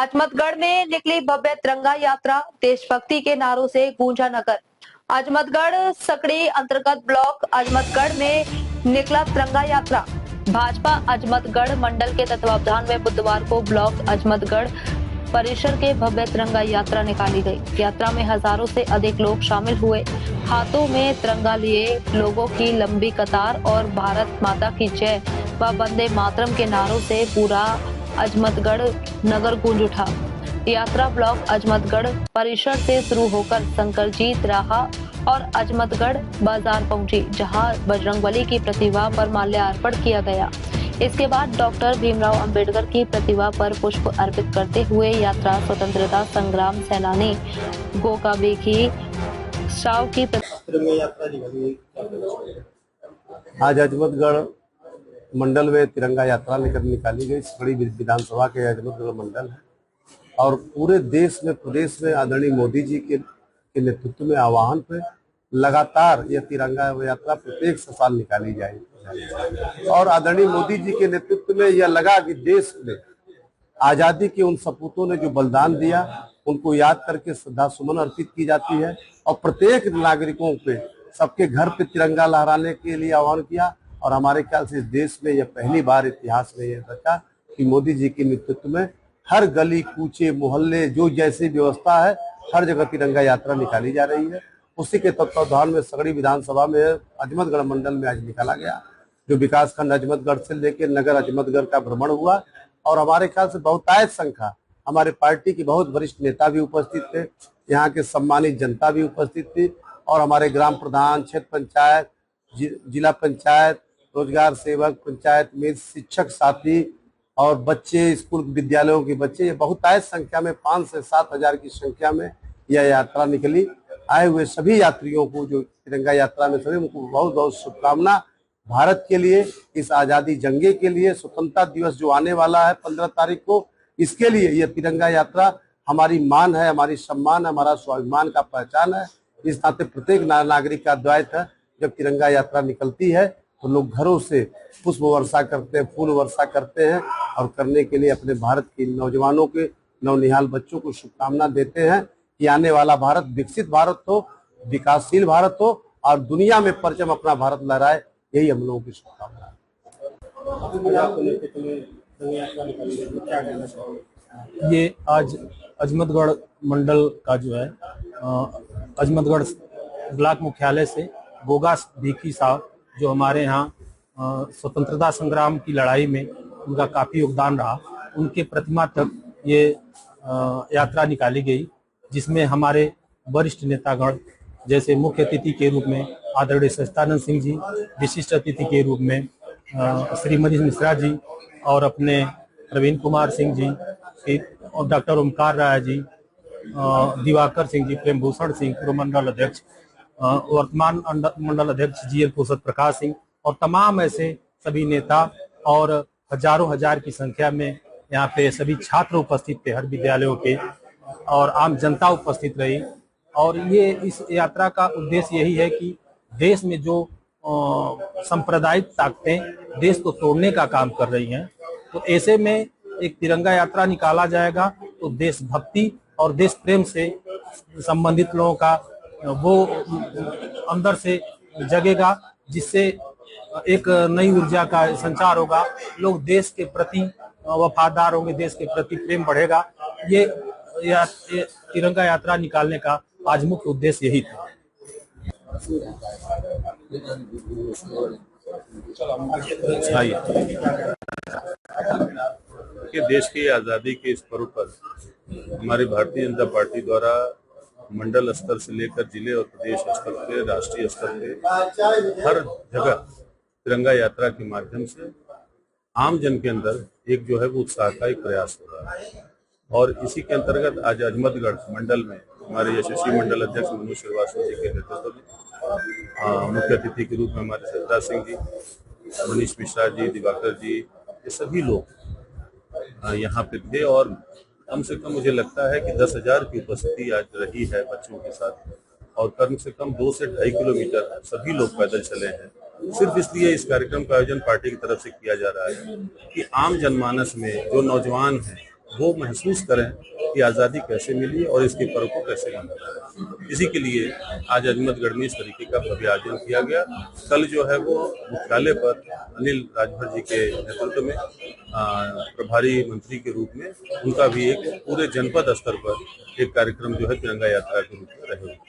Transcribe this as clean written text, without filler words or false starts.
अजमतगढ़ में निकली भव्य तिरंगा यात्रा, देशभक्ति के नारों से गूंजा नगर। अजमतगढ़ सकड़ी अंतर्गत ब्लॉक अजमतगढ़ में निकला तिरंगा यात्रा। भाजपा अजमतगढ़ मंडल के तत्वावधान में बुधवार को ब्लॉक अजमतगढ़ परिसर के भव्य तिरंगा यात्रा निकाली गई। यात्रा में हजारों से अधिक लोग शामिल हुए। हाथों में तिरंगा लिए लोगों की लंबी कतार और भारत माता की जय व वंदे मातरम के नारों से पूरा अजमतगढ़ नगर गूंज उठा। यात्रा ब्लॉक अजमतगढ़ परिसर से शुरू होकर शंकरजीत राहा और अजमतगढ़ बाजार पहुंची, जहां बजरंगबली की प्रतिमा पर माल्यार्पण किया गया। इसके बाद डॉक्टर भीमराव अंबेडकर की प्रतिमा पर पुष्प अर्पित करते हुए यात्रा स्वतंत्रता संग्राम सेनानी गोकाबेकी साव की आज अजमतगढ़ मंडल में तिरंगा यात्रा निकाली गई। सकड़ी विधानसभा के अजमतगढ़ मंडल है और पूरे देश में प्रदेश में आदरणीय मोदी जी के नेतृत्व में आह्वान पे लगातार यह तिरंगा यात्रा प्रत्येक साल निकाली जाएगी। और आदरणीय मोदी जी के नेतृत्व में यह लगा कि देश में आजादी के उन सपूतों ने जो बलिदान दिया, उनको याद करके श्रद्धा सुमन अर्पित की जाती है और प्रत्येक नागरिकों पे सबके घर पे तिरंगा लहराने के लिए आह्वान किया। और हमारे ख्याल से इस देश में यह पहली बार इतिहास में यह रचा कि मोदी जी के नेतृत्व में हर गली कूचे मोहल्ले जो जैसी व्यवस्था है हर जगह तिरंगा यात्रा निकाली जा रही है। उसी के तत्वावधान में सकड़ी विधानसभा में अजमतगढ़ मंडल में आज निकाला गया, जो विकास खंड अजमतगढ़ से लेकर नगर अजमतगढ़ का भ्रमण हुआ। और हमारे ख्याल से बहुतायत संख्या हमारे पार्टी के बहुत वरिष्ठ नेता भी उपस्थित थे, यहाँ के सम्मानित जनता भी उपस्थित थी और हमारे ग्राम प्रधान, क्षेत्र पंचायत, जिला पंचायत, रोजगार सेवक, पंचायत में शिक्षक साथी और बच्चे, स्कूल विद्यालयों के बच्चे, ये बहुतायत संख्या में 5 से 7 हजार की संख्या में यह यात्रा निकली। आए हुए सभी यात्रियों को जो तिरंगा यात्रा में सभी उनको बहुत बहुत शुभकामना। भारत के लिए, इस आजादी जंगे के लिए, स्वतंत्रता दिवस जो आने वाला है 15 तारीख को, इसके लिए यह तिरंगा यात्रा हमारी मान है, हमारी सम्मान है, हमारा स्वाभिमान का पहचान है। इस नाते प्रत्येक नागरिक का दायित्व है, जब तिरंगा यात्रा निकलती है तो लोग घरों से पुष्प वर्षा करते हैं, फूल वर्षा करते हैं और करने के लिए अपने भारत के नौजवानों के, नवनिहाल बच्चों को शुभकामना देते हैं कि आने वाला भारत विकसित भारत हो, विकासशील भारत हो और दुनिया में परचम अपना भारत लहराए। यही हम लोगों की शुभकामना है। ये आज अजमतगढ़ मंडल का जो है अजमतगढ़ ब्लॉक मुख्यालय से गोगा भीखी साहब, जो हमारे यहाँ स्वतंत्रता संग्राम की लड़ाई में उनका काफी योगदान रहा, उनके प्रतिमा तक ये यात्रा निकाली गई, जिसमें हमारे वरिष्ठ नेतागण जैसे मुख्य अतिथि के रूप में आदरणीय सच्चिदानंद सिंह जी, विशिष्ट अतिथि के रूप में श्री मनीष मिश्रा जी और अपने प्रवीण कुमार सिंह जी और डॉक्टर ओमकार राय जी, दिवाकर सिंह जी, प्रेम भूषण सिंह, पूर्व मंडल अध्यक्ष, वर्तमान मंडल अध्यक्ष GL पुरुषोत्तम प्रकाश सिंह और तमाम ऐसे सभी नेता और हजारों हजार की संख्या में यहाँ पे सभी छात्र उपस्थित थे, हर विद्यालयों के, और आम जनता उपस्थित रही। और ये इस यात्रा का उद्देश्य यही है कि देश में जो सांप्रदायिक ताकतें देश को तोड़ने का काम कर रही हैं, तो ऐसे में एक तिरंगा यात्रा निकाला जाएगा तो देशभक्ति और देश प्रेम से संबंधित लोगों का वो अंदर से जगेगा, जिससे एक नई ऊर्जा का संचार होगा, लोग देश के प्रति वफादार होंगे, देश के प्रति प्रेम बढ़ेगा। ये तिरंगा यात्रा निकालने का आज मुख्य उद्देश्य यही था। कि देश की आज़ादी के इस पर्व पर हमारी भारतीय जनता पार्टी द्वारा मंडल स्तर से लेकर जिले और प्रदेश स्तर पे, राष्ट्रीय स्तर पे हर जगह तिरंगा यात्रा के माध्यम से आम जन के अंदर एक जो है वो उत्साह का एक प्रयास हो रहा है। और इसी के अंतर्गत आज अजमतगढ़ मंडल में हमारे यशस्वी मंडल अध्यक्ष मनोज श्रीवास्तव जी के नेतृत्व में मुख्य अतिथि के रूप में हमारे सच्चिदानंद सिंह जी, मनीष मिश्रा जी, दिवाकर जी, ये सभी लोग यहाँ पे थे। और कम से कम मुझे लगता है कि 10,000 की उपस्थिति आज रही है बच्चों के साथ, और कम से कम 2 से 2.5 किलोमीटर सभी लोग पैदल चले हैं। सिर्फ इसलिए इस कार्यक्रम का आयोजन पार्टी की तरफ से किया जा रहा है कि आम जनमानस में जो नौजवान हैं वो महसूस करें कि आज़ादी कैसे मिली और इसके पर्व को कैसे मनाया जाए। इसी के लिए आज अजमतगढ़ में इस तरीके का भव्य आयोजन किया गया। कल जो है वो मुख्यालय पर अनिल राजभर जी के नेतृत्व में प्रभारी मंत्री के रूप में उनका भी एक पूरे जनपद स्तर पर एक कार्यक्रम जो है तिरंगा यात्रा के रूप में रहेगा।